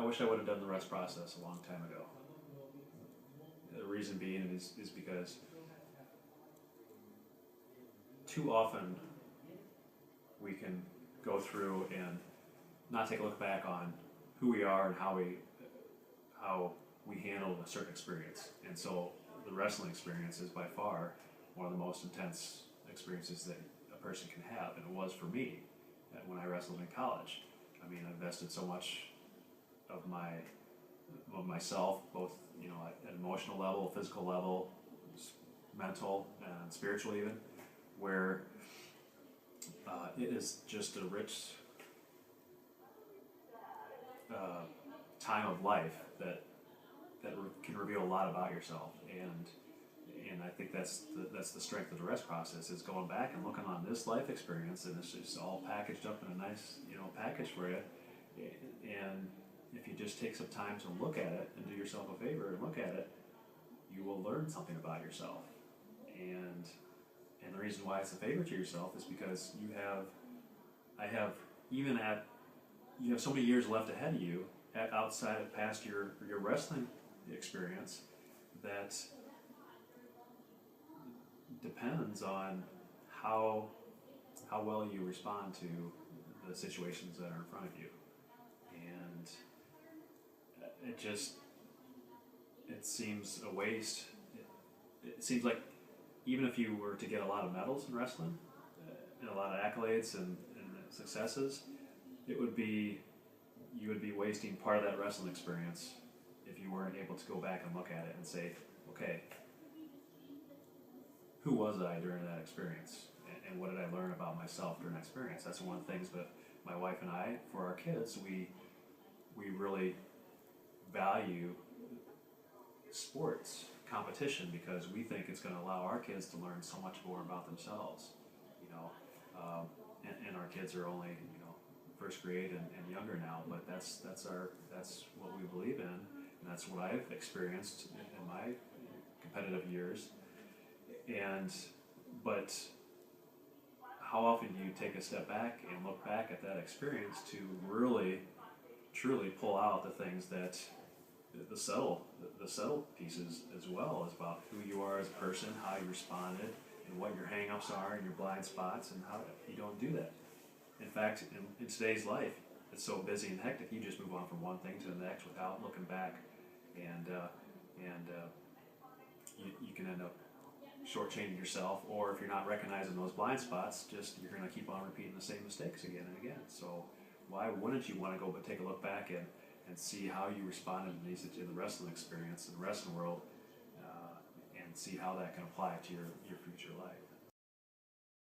wish I would have done the rest process a long time ago. The reason being is because too often we can go through and not take a look back on who we are and how we handled a certain experience. And so the wrestling experience is by far one of the most intense experiences that a person can have, and it was for me when I wrestled in college. I mean, I invested so much of myself, both at an emotional level, physical level, mental, and spiritual even, where it is just a rich time of life that can reveal a lot about yourself, and I think that's the strength of the rest process, is going back and looking on this life experience, and it's just all packaged up in a nice package for you. And if you just take some time to look at it and do yourself a favor and look at it, you will learn something about yourself. And the reason why it's a favor to yourself is because you have so many years left ahead of you outside past your wrestling experience that depends on how well you respond to the situations that are in front of you. And it seems a waste. It seems like even if you were to get a lot of medals in wrestling and a lot of accolades and successes, you would be wasting part of that wrestling experience if you weren't able to go back and look at it and say, okay, who was I during that experience, and what did I learn about myself during that experience? That's one of the things that my wife and I, for our kids, we really value sports competition, because we think it's going to allow our kids to learn so much more about themselves. And our kids are only first grade and younger now, but that's what we believe in, and that's what I've experienced in my competitive years. But how often do you take a step back and look back at that experience to really, truly pull out the things that the subtle pieces as well, is about who you are as a person, how you responded, and what your hang-ups are and your blind spots, and how you don't do that. In fact, in today's life, it's so busy and hectic, you just move on from one thing to the next without looking back, and you can end up shortchanging yourself, or if you're not recognizing those blind spots, you're going to keep on repeating the same mistakes again and again. So why wouldn't you want to go but take a look back and see how you responded in the wrestling experience, in the wrestling world, and see how that can apply to your future life?